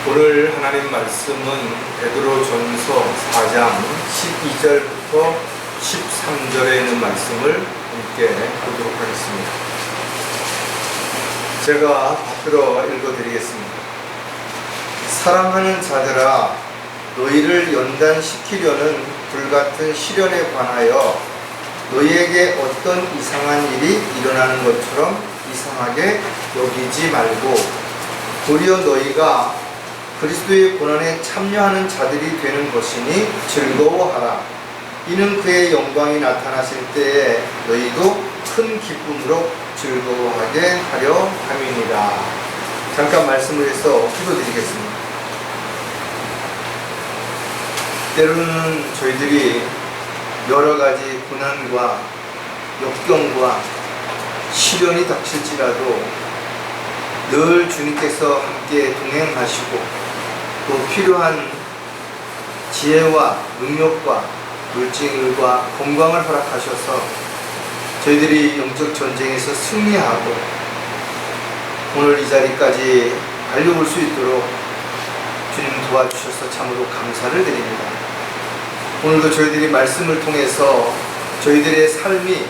오늘 하나님 말씀은 베드로전서 4장 12절부터 13절에 있는 말씀을 함께 보도록 하겠습니다. 제가 받들어 읽어드리겠습니다. 사랑하는 자들아, 너희를 연단시키려는 불같은 시련에 관하여 너희에게 어떤 이상한 일이 일어나는 것처럼 이상하게 여기지 말고 도리어 너희가 그리스도의 고난에 참여하는 자들이 되는 것이니 즐거워하라. 이는 그의 영광이 나타나실 때에 너희도 큰 기쁨으로 즐거워하게 하려 함이니라. 잠깐 말씀을 해서 기도드리겠습니다. 때로는 저희들이 여러 가지 고난과 역경과 시련이 닥칠지라도 늘 주님께서 함께 동행하시고 또 필요한 지혜와 능력과 물질과 건강을 허락하셔서 저희들이 영적 전쟁에서 승리하고 오늘 이 자리까지 달려올 수 있도록 주님 도와주셔서 참으로 감사를 드립니다. 오늘도 저희들이 말씀을 통해서 저희들의 삶이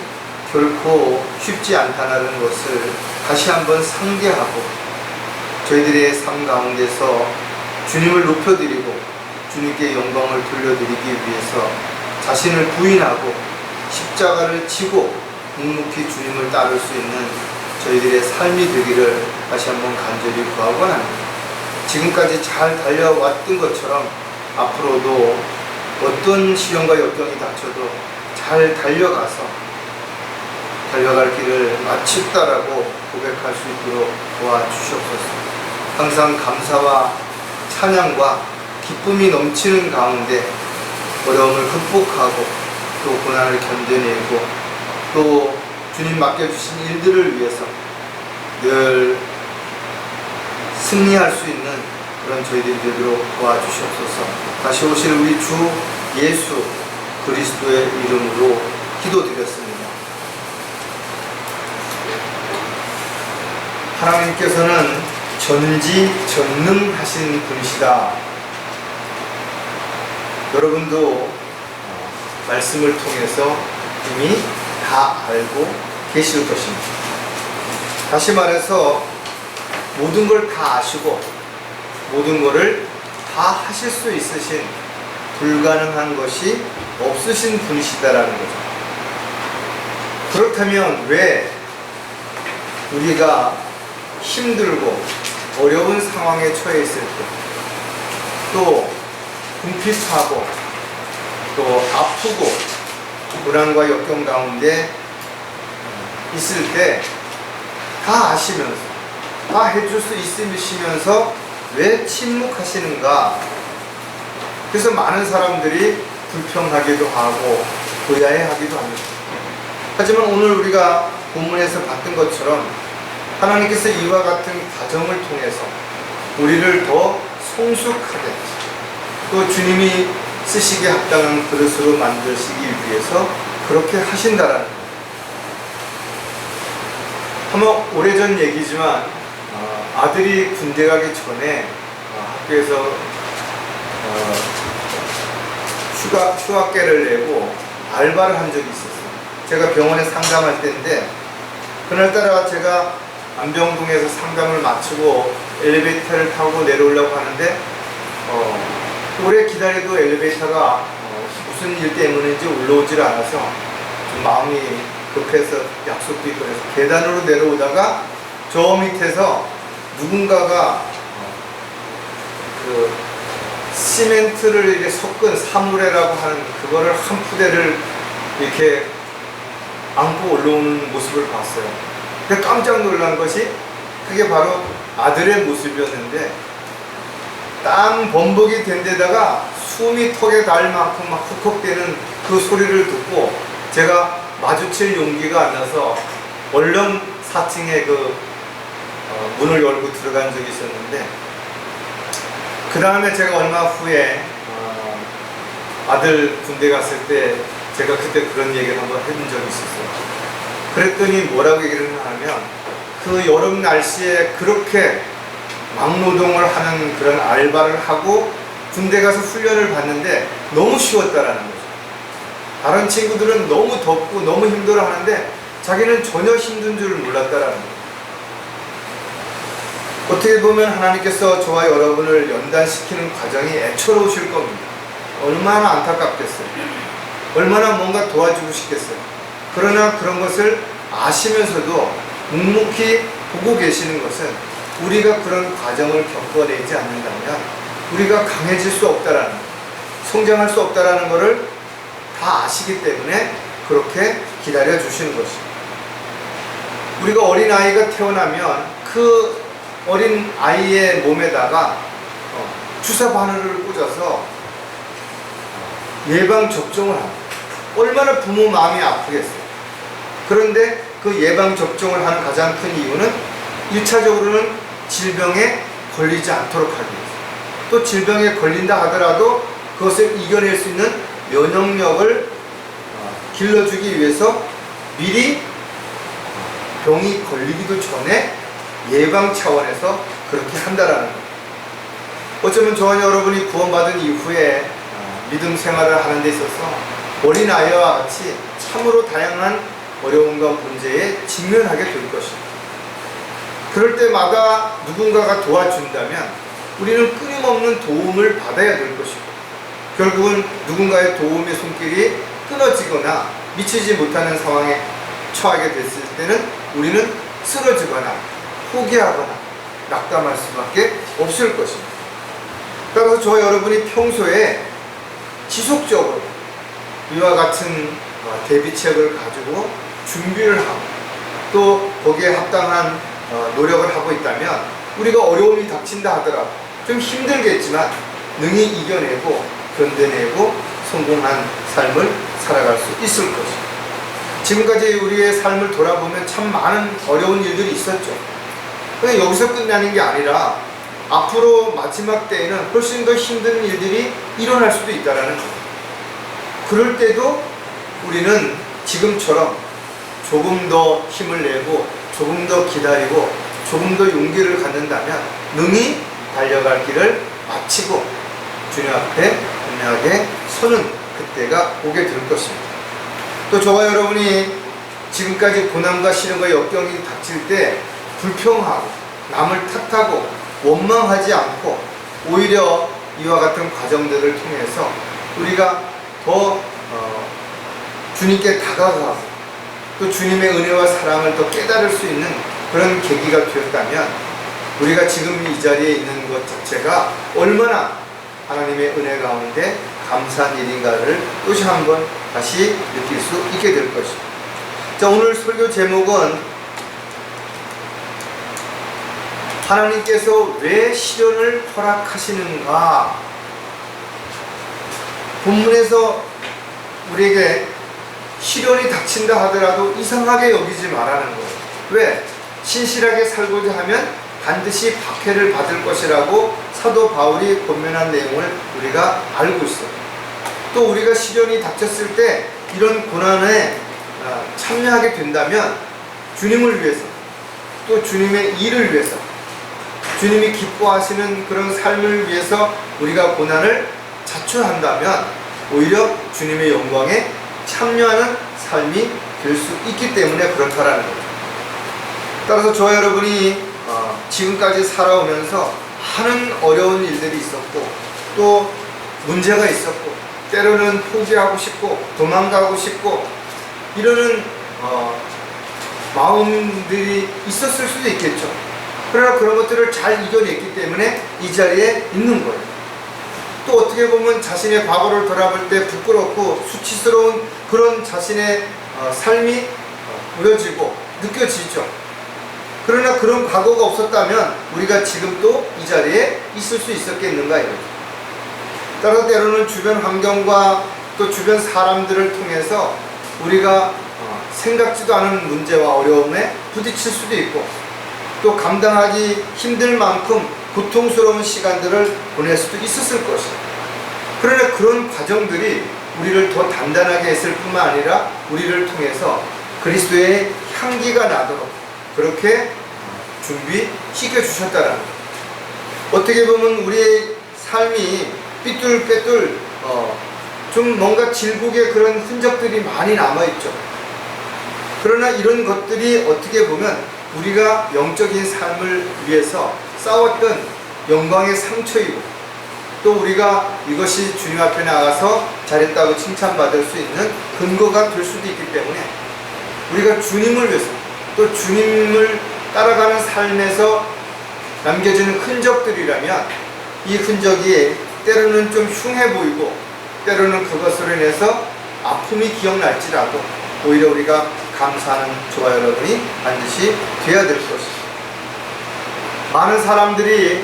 결코 쉽지 않다는 것을 다시 한번 상기하고 저희들의 삶 가운데서 주님을 높여드리고 주님께 영광을 돌려드리기 위해서 자신을 부인하고 십자가를 지고 묵묵히 주님을 따를 수 있는 저희들의 삶이 되기를 다시 한번 간절히 구하곤 합니다. 지금까지 잘 달려왔던 것처럼 앞으로도 어떤 시련과 역경이 닥쳐도 잘 달려갈 길을 마쳤다라고 고백할 수 있도록 도와주시옵소서. 항상 감사와 찬양과 기쁨이 넘치는 가운데 어려움을 극복하고 또 고난을 견뎌내고 또 주님 맡겨주신 일들을 위해서 늘 승리할 수 있는 그런 저희들이 되도록 도와주시옵소서. 다시 오실 우리 주 예수 그리스도의 이름으로 기도드렸습니다. 하나님께서는 전지전능하신 분이시다. 여러분도 말씀을 통해서 이미 다 알고 계실 것입니다. 다시 말해서 모든 걸 다 아시고 모든 것을 다 하실 수 있으신 불가능한 것이 없으신 분이시다라는 거죠. 그렇다면 왜 우리가 힘들고 어려운 상황에 처해 있을 때 또 궁핍하고 또 아프고 불안과 역경 가운데 있을 때 다 아시면서 다 해줄 수 있으시면서 왜 침묵하시는가? 그래서 많은 사람들이 불평하기도 하고 의아해하기도 합니다. 하지만 오늘 우리가 본문에서 봤던 것처럼 하나님께서 이와 같은 과정을 통해서 우리를 더 성숙하게 또 주님이 쓰시기에 합당한 그릇으로 만드시기 위해서 그렇게 하신다라는 거예요. 아마 오래전 얘기지만 아들이 군대 가기 전에 학교에서 휴학계를 내고 알바를 한 적이 있었어요. 제가 병원에 상담할 때인데 그날따라 제가 안병동에서 상담을 마치고 엘리베이터를 타고 내려오려고 하는데 오래 기다려도 엘리베이터가 무슨 일 때문인지 올라오질 않아서 좀 마음이 급해서 약속도 있고 해서 계단으로 내려오다가 저 밑에서 누군가가 그 시멘트를 이렇게 섞은 사물회라고 하는 그거를 한 푸대를 이렇게 안고 올라오는 모습을 봤어요. 근데 깜짝 놀란 것이 그게 바로 아들의 모습이었는데 땀 범벅이 된 데다가 숨이 턱에 닿을 만큼 막 훅훅대는 그 소리를 듣고 제가 마주칠 용기가 안 나서 얼른 4층에 그 문을 열고 들어간 적이 있었는데 그 다음에 제가 얼마 후에 아들 군대 갔을 때 제가 그때 그런 얘기를 한번 해본 적이 있었어요. 그랬더니 뭐라고 얘기를 하냐면 그 여름 날씨에 그렇게 막노동을 하는 그런 알바를 하고 군대 가서 훈련을 받는데 너무 쉬웠다라는 거죠. 다른 친구들은 너무 덥고 너무 힘들어 하는데 자기는 전혀 힘든 줄 몰랐다라는 거예요. 어떻게 보면 하나님께서 저와 여러분을 연단시키는 과정이 애처로우실 겁니다. 얼마나 안타깝겠어요. 얼마나 뭔가 도와주고 싶겠어요. 그러나 그런 것을 아시면서도 묵묵히 보고 계시는 것은 우리가 그런 과정을 겪어내지 않는다면 우리가 강해질 수 없다라는 거예요. 성장할 수 없다라는 것을 다 아시기 때문에 그렇게 기다려 주시는 것입니다. 우리가 어린아이가 태어나면 그 어린아이의 몸에다가 주사 바늘을 꽂아서 예방접종을 합니다. 얼마나 부모 마음이 아프겠어요. 그런데 그 예방접종을 하는 가장 큰 이유는 1차적으로는 질병에 걸리지 않도록 하기 위해서, 또 질병에 걸린다 하더라도 그것을 이겨낼 수 있는 면역력을 길러주기 위해서 미리 병이 걸리기도 전에 예방 차원에서 그렇게 한다라는 거예요. 어쩌면 저와 여러분이 구원받은 이후에 믿음 생활을 하는 데 있어서 어린아이와 같이 참으로 다양한 어려움과 문제에 직면하게 될 것입니다. 그럴 때마다 누군가가 도와준다면 우리는 끊임없는 도움을 받아야 될 것이고, 결국은 누군가의 도움의 손길이 끊어지거나 미치지 못하는 상황에 처하게 됐을 때는 우리는 쓰러지거나 포기하거나 낙담할 수밖에 없을 것입니다. 따라서 저와 여러분이 평소에 지속적으로 이와 같은 대비책을 가지고 준비를 하고 또 거기에 합당한 노력을 하고 있다면 우리가 어려움이 닥친다 하더라도 좀 힘들겠지만 능히 이겨내고 견뎌내고 성공한 삶을 살아갈 수 있을 것입니다. 지금까지 우리의 삶을 돌아보면 참 많은 어려운 일들이 있었죠. 그런데 여기서 끝나는 게 아니라 앞으로 마지막 때에는 훨씬 더 힘든 일들이 일어날 수도 있다는 거예요. 그럴 때도 우리는 지금처럼 조금 더 힘을 내고 조금 더 기다리고 조금 더 용기를 갖는다면 능히 달려갈 길을 마치고 주님 앞에 분명하게 서는 그때가 오게 될 것입니다. 또 저와 여러분이 지금까지 고난과 시련과 역경이 닥칠 때 불평하고 남을 탓하고 원망하지 않고 오히려 이와 같은 과정들을 통해서 우리가 더 주님께 다가가고 또 주님의 은혜와 사랑을 더 깨달을 수 있는 그런 계기가 되었다면 우리가 지금 이 자리에 있는 것 자체가 얼마나 하나님의 은혜 가운데 감사한 일인가를 또시 한번 다시 느낄 수 있게 될 것입니다. 자, 오늘 설교 제목은 하나님께서 왜 시련을 허락하시는가. 본문에서 우리에게 시련이 닥친다 하더라도 이상하게 여기지 말라는 거예요. 왜? 신실하게 살고자 하면 반드시 박해를 받을 것이라고 사도 바울이 권면한 내용을 우리가 알고 있어요. 또 우리가 시련이 닥쳤을 때 이런 고난에 참여하게 된다면 주님을 위해서 또 주님의 일을 위해서 주님이 기뻐하시는 그런 삶을 위해서 우리가 고난을 자초한다면 오히려 주님의 영광에 참여하는 삶이 될 수 있기 때문에 그렇다라는 거예요. 따라서 저와 여러분이 지금까지 살아오면서 많은 어려운 일들이 있었고 또 문제가 있었고 때로는 포기하고 싶고 도망가고 싶고 이러는 마음들이 있었을 수도 있겠죠. 그러나 그런 것들을 잘 이겨냈기 때문에 이 자리에 있는 거예요. 또 어떻게 보면 자신의 과거를 돌아볼 때 부끄럽고 수치스러운 그런 자신의 삶이 보여지고 느껴지죠. 그러나 그런 과거가 없었다면 우리가 지금 또 이 자리에 있을 수 있었겠는가 이거죠. 따라서 때로는 주변 환경과 또 주변 사람들을 통해서 우리가 생각지도 않은 문제와 어려움에 부딪힐 수도 있고 또 감당하기 힘들 만큼 고통스러운 시간들을 보낼 수도 있었을 것이다. 그러나 그런 과정들이 우리를 더 단단하게 했을 뿐만 아니라 우리를 통해서 그리스도의 향기가 나도록 그렇게 준비시켜 주셨다라는 거예요. 어떻게 보면 우리의 삶이 삐뚤빼뚤 좀 뭔가 질곡의 그런 흔적들이 많이 남아있죠. 그러나 이런 것들이 어떻게 보면 우리가 영적인 삶을 위해서 싸웠던 영광의 상처이고, 또 우리가 이것이 주님 앞에 나가서 잘했다고 칭찬받을 수 있는 근거가 될 수도 있기 때문에, 우리가 주님을 위해서 또 주님을 따라가는 삶에서 남겨지는 흔적들이라면, 이 흔적이 때로는 좀 흉해 보이고 때로는 그것으로 인해서 아픔이 기억날지라도 오히려 우리가 감사하는 저와 여러분이 반드시 되어야 될 것입니다. 많은 사람들이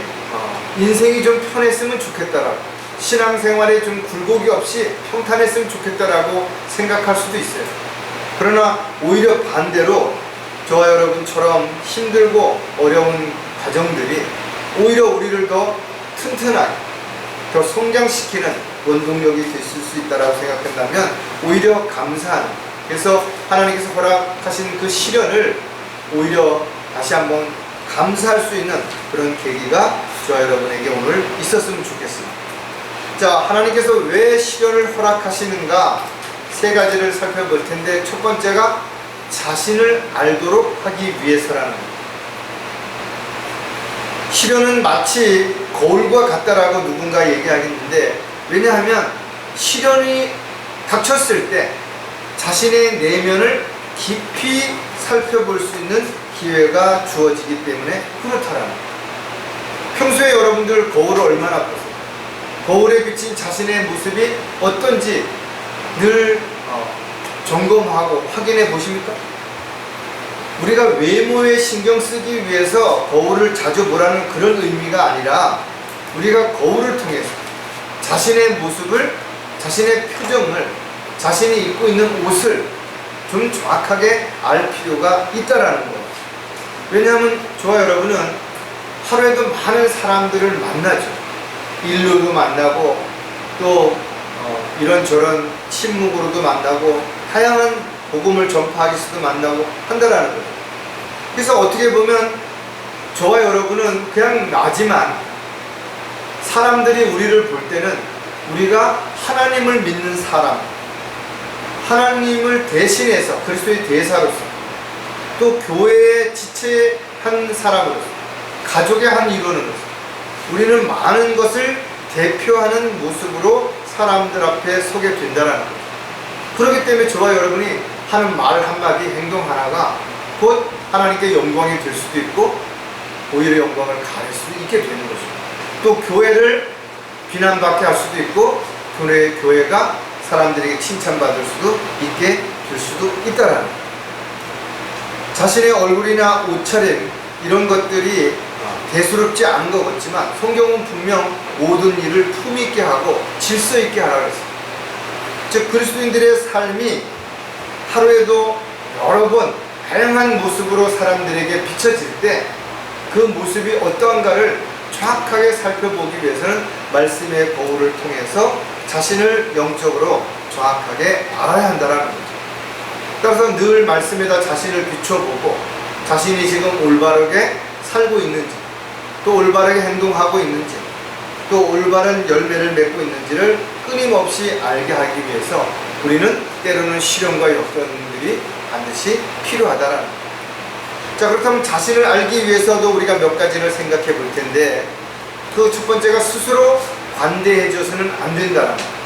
인생이 좀 편했으면 좋겠다라고, 신앙생활에 좀 굴곡이 없이 평탄했으면 좋겠다라고 생각할 수도 있어요. 그러나 오히려 반대로 저와 여러분처럼 힘들고 어려운 과정들이 오히려 우리를 더 튼튼하게, 더 성장시키는 원동력이 되실 수 있다고 생각한다면 오히려 감사하는, 그래서 하나님께서 허락하신 그 시련을 오히려 다시 한번 감사할 수 있는 그런 계기가 저와 여러분에게 오늘 있었으면 좋겠습니다. 자, 하나님께서 왜 시련을 허락하시는가 세 가지를 살펴볼 텐데, 첫 번째가 자신을 알도록 하기 위해서라는 겁니다. 시련은 마치 거울과 같다라고 누군가 얘기하겠는데, 왜냐하면 시련이 닥쳤을 때 자신의 내면을 깊이 살펴볼 수 있는 기회가 주어지기 때문에 그렇다라는 거예요. 평소에 여러분들 거울을 얼마나 보세요? 거울에 비친 자신의 모습이 어떤지 늘 점검하고 확인해 보십니까? 우리가 외모에 신경 쓰기 위해서 거울을 자주 보라는 그런 의미가 아니라, 우리가 거울을 통해서 자신의 모습을, 자신의 표정을, 자신이 입고 있는 옷을 좀 정확하게 알 필요가 있다라는 거예요. 왜냐하면 저와 여러분은 하루에도 많은 사람들을 만나죠. 일로도 만나고 또 이런저런 친목으로도 만나고 다양한 복음을 전파하기 위해서도 만나고 한다라는 거예요. 그래서 어떻게 보면 저와 여러분은 그냥 나지만 사람들이 우리를 볼 때는 우리가 하나님을 믿는 사람, 하나님을 대신해서 그리스도의 대사로서, 또 교회의 지체의 한 사람으로서, 가족의 한 일원으로서 우리는 많은 것을 대표하는 모습으로 사람들 앞에 서게 된다는 거죠. 그렇기 때문에 저와 여러분이 하는 말 한마디, 행동 하나가 곧 하나님께 영광이 될 수도 있고 오히려 영광을 가릴 수도 있게 되는 거죠. 또 교회를 비난받게 할 수도 있고 교회가 사람들에게 칭찬받을 수도 있게 될 수도 있다라는 거예요. 자신의 얼굴이나 옷차림 이런 것들이 대수롭지 않은 것 같지만 성경은 분명 모든 일을 품 있게 하고 질서 있게 하라고 했습니다. 즉 그리스도인들의 삶이 하루에도 여러 번 다양한 모습으로 사람들에게 비춰질 때 그 모습이 어떠한가를 정확하게 살펴보기 위해서는 말씀의 거울을 통해서 자신을 영적으로 정확하게 알아야 한다는 거죠. 따라서 늘 말씀에다 자신을 비춰보고 자신이 지금 올바르게 살고 있는지, 또 올바르게 행동하고 있는지, 또 올바른 열매를 맺고 있는지를 끊임없이 알게 하기 위해서 우리는 때로는 시련과 역경들이 반드시 필요하다라는 거예요. 자, 그렇다면 자신을 알기 위해서도 우리가 몇 가지를 생각해 볼 텐데, 그 첫 번째가 스스로 관대해져서는 안 된다는 거예요.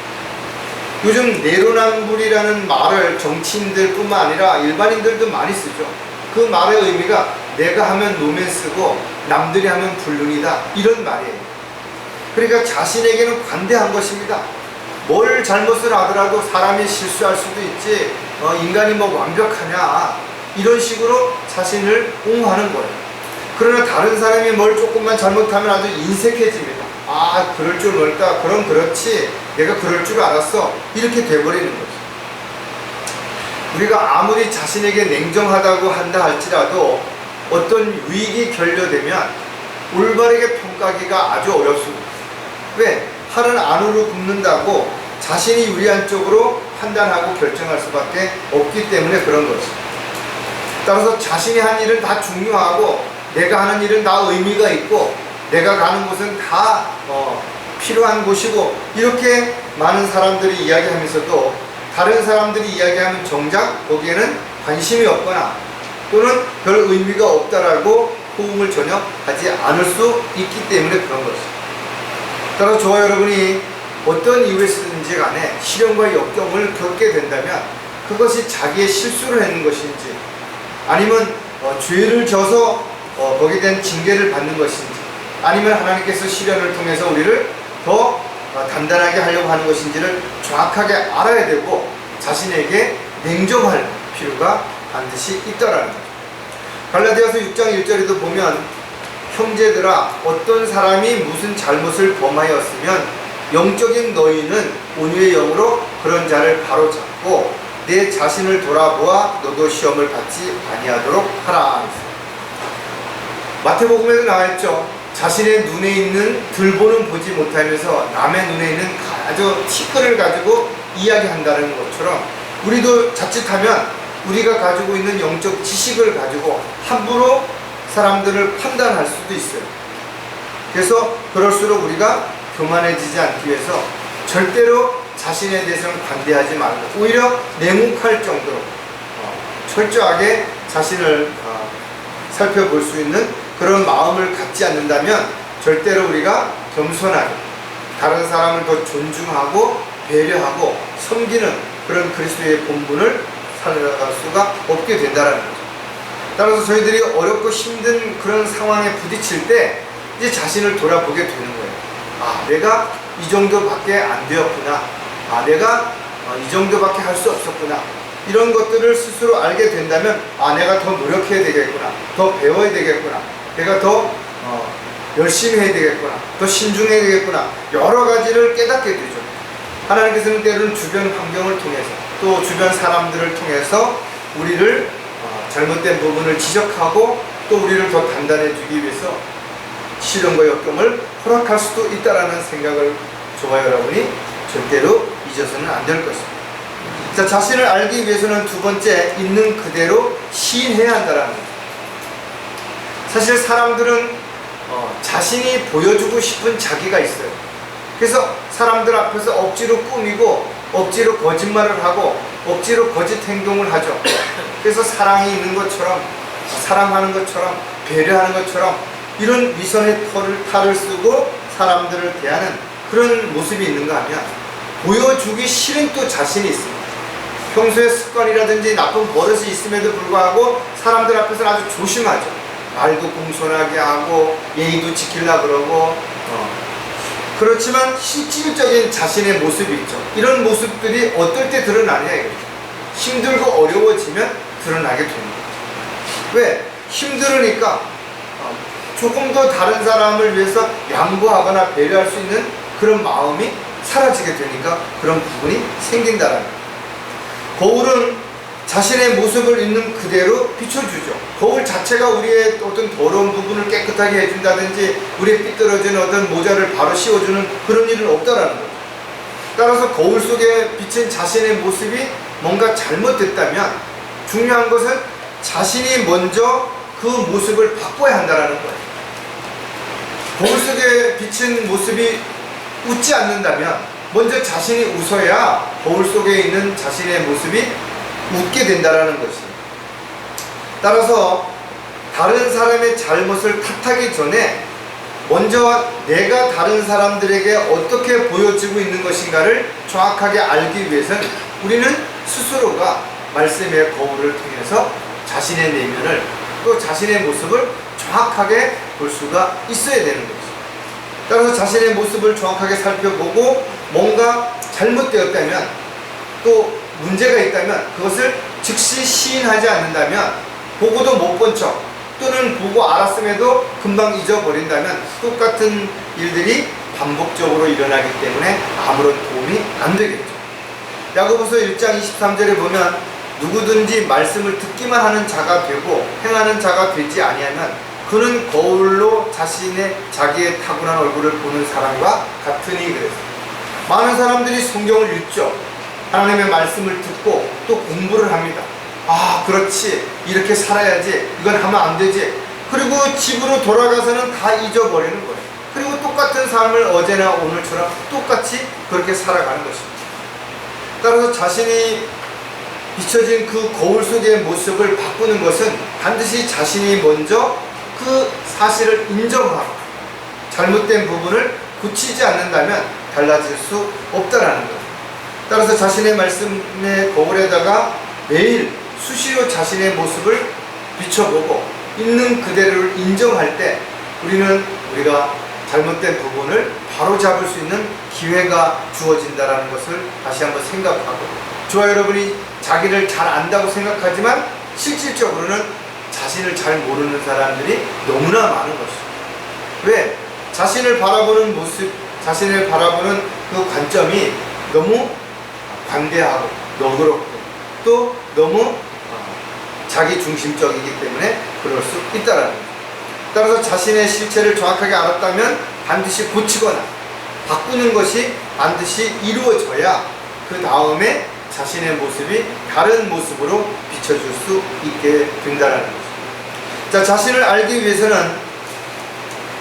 요즘 내로남불이라는 말을 정치인들 뿐만 아니라 일반인들도 많이 쓰죠. 그 말의 의미가 내가 하면 노맨스고 남들이 하면 불륜이다, 이런 말이에요. 그러니까 자신에게는 관대한 것입니다. 뭘 잘못을 하더라도 사람이 실수할 수도 있지 인간이 뭐 완벽하냐, 이런 식으로 자신을 옹호하는 거예요. 그러나 다른 사람이 뭘 조금만 잘못하면 아주 인색해집니다. 아, 그럴 줄 몰랐다, 그럼 그렇지, 내가 그럴 줄 알았어, 이렇게 돼버리는 거죠. 우리가 아무리 자신에게 냉정하다고 한다 할지라도 어떤 위기 결려되면 올바르게 평가하기가 아주 어렵습니다. 왜? 팔은 안으로 굽는다고 자신이 유리한 쪽으로 판단하고 결정할 수밖에 없기 때문에 그런 거죠. 따라서 자신이 한 일은 다 중요하고 내가 하는 일은 다 의미가 있고 내가 가는 곳은 다 필요한 곳이고, 이렇게 많은 사람들이 이야기하면서도 다른 사람들이 이야기하면 정작 거기에는 관심이 없거나 또는 별 의미가 없다라고 호응을 전혀 하지 않을 수 있기 때문에 그런 것입니다. 따라서 저와 여러분이 어떤 이유에서든지 간에 시련과 역경을 겪게 된다면 그것이 자기의 실수를 했는 것인지, 아니면 죄를 져서 거기에 대한 징계를 받는 것인지, 아니면 하나님께서 시련을 통해서 우리를 더 단단하게 하려고 하는 것인지를 정확하게 알아야 되고, 자신에게 냉정할 필요가 반드시 있다라는 거죠. 갈라디아서 6장 1절에도 보면, 형제들아, 어떤 사람이 무슨 잘못을 범하였으면 영적인 너희는 온유의 영으로 그런 자를 바로잡고 내 자신을 돌아보아 너도 시험을 받지 아니하도록 하라. 마태복음에도 나와있죠. 자신의 눈에 있는 들보는 보지 못하면서 남의 눈에 있는 아주 티끌을 가지고 이야기한다는 것처럼, 우리도 자칫하면 우리가 가지고 있는 영적 지식을 가지고 함부로 사람들을 판단할 수도 있어요. 그래서 그럴수록 우리가 교만해지지 않기 위해서 절대로 자신에 대해서는 관대하지 말고 오히려 냉혹할 정도로 철저하게 자신을 살펴볼 수 있는 그런 마음을 갖지 않는다면 절대로 우리가 겸손하게 다른 사람을 더 존중하고 배려하고 섬기는 그런 그리스도의 본분을 살아갈 수가 없게 된다는 거죠. 따라서 저희들이 어렵고 힘든 그런 상황에 부딪힐 때 이제 자신을 돌아보게 되는 거예요. 아, 내가 이 정도밖에 안 되었구나. 아, 내가 이 정도밖에 할 수 없었구나. 이런 것들을 스스로 알게 된다면, 아, 내가 더 노력해야 되겠구나. 더 배워야 되겠구나. 내가 더 열심히 해야 되겠구나. 더 신중해야 되겠구나. 여러 가지를 깨닫게 되죠. 하나님께서는 때로는 주변 환경을 통해서 또 주변 사람들을 통해서 우리를 잘못된 부분을 지적하고 또 우리를 더 단단해지기 위해서 시련과 역경을 허락할 수도 있다라는 생각을 저와 여러분이 절대로 잊어서는 안 될 것입니다. 자, 자신을 알기 위해서는 두 번째, 있는 그대로 시인해야 한다라는 거죠. 사실 사람들은 자신이 보여주고 싶은 자기가 있어요. 그래서 사람들 앞에서 억지로 꾸미고 억지로 거짓말을 하고 억지로 거짓 행동을 하죠. 그래서 사랑이 있는 것처럼, 사랑하는 것처럼, 배려하는 것처럼 이런 위선의 탈을 쓰고 사람들을 대하는 그런 모습이 있는가 하면, 보여주기 싫은 또 자신이 있습니다. 평소에 습관이라든지 나쁜 버릇이 있음에도 불구하고 사람들 앞에서는 아주 조심하죠. 말도 공손하게 하고 예의도 지키려고 그러고 그렇지만 실질적인 자신의 모습이 있죠. 이런 모습들이 어떨 때 드러나냐 이거죠. 힘들고 어려워지면 드러나게 됩니다. 왜? 힘들으니까 조금 더 다른 사람을 위해서 양보하거나 배려할 수 있는 그런 마음이 사라지게 되니까 그런 부분이 생긴다는 거예요. 거울은 자신의 모습을 있는 그대로 비춰주죠. 거울 자체가 우리의 어떤 더러운 부분을 깨끗하게 해준다든지 우리의 삐뚤어진 어떤 모자를 바로 씌워주는 그런 일은 없다라는 거죠. 따라서 거울 속에 비친 자신의 모습이 뭔가 잘못됐다면 중요한 것은 자신이 먼저 그 모습을 바꿔야 한다는 거예요. 거울 속에 비친 모습이 웃지 않는다면 먼저 자신이 웃어야 거울 속에 있는 자신의 모습이 웃게 된다는 것입니다. 따라서 다른 사람의 잘못을 탓하기 전에 먼저 내가 다른 사람들에게 어떻게 보여지고 있는 것인가를 정확하게 알기 위해서는 우리는 스스로가 말씀의 거울을 통해서 자신의 내면을 또 자신의 모습을 정확하게 볼 수가 있어야 되는 것입니다. 따라서 자신의 모습을 정확하게 살펴보고 뭔가 잘못되었다면 또 문제가 있다면 그것을 즉시 시인하지 않는다면, 보고도 못 본 척 또는 보고 알았음에도 금방 잊어버린다면 똑같은 일들이 반복적으로 일어나기 때문에 아무런 도움이 안 되겠죠. 야고보서 1장 23절에 보면, 누구든지 말씀을 듣기만 하는 자가 되고 행하는 자가 되지 아니하면 그는 거울로 자기의 타고난 얼굴을 보는 사람과 같으니 그랬어요. 많은 사람들이 성경을 읽죠. 하나님의 말씀을 듣고 또 공부를 합니다. 아, 그렇지, 이렇게 살아야지, 이건 하면 안 되지. 그리고 집으로 돌아가서는 다 잊어버리는 거예요. 그리고 똑같은 삶을 어제나 오늘처럼 똑같이 그렇게 살아가는 것입니다. 따라서 자신이 비춰진 그 거울 속의 모습을 바꾸는 것은 반드시 자신이 먼저 그 사실을 인정하고 잘못된 부분을 고치지 않는다면 달라질 수 없다라는 거예요. 따라서 자신의 말씀의 거울에다가 매일 수시로 자신의 모습을 비춰보고 있는 그대로를 인정할 때 우리가 잘못된 부분을 바로잡을 수 있는 기회가 주어진다는 것을 다시 한번 생각하고, 저와 여러분이 자기를 잘 안다고 생각하지만 실질적으로는 자신을 잘 모르는 사람들이 너무나 많은 것이죠. 왜? 자신을 바라보는 모습, 자신을 바라보는 그 관점이 너무 관대하고 너그럽고 또 너무 자기 중심적이기 때문에 그럴 수 있다라는 거죠. 따라서 자신의 실체를 정확하게 알았다면 반드시 고치거나 바꾸는 것이 반드시 이루어져야 그 다음에 자신의 모습이 다른 모습으로 비춰줄 수 있게 된다는 거죠. 자, 자신을 알기 위해서는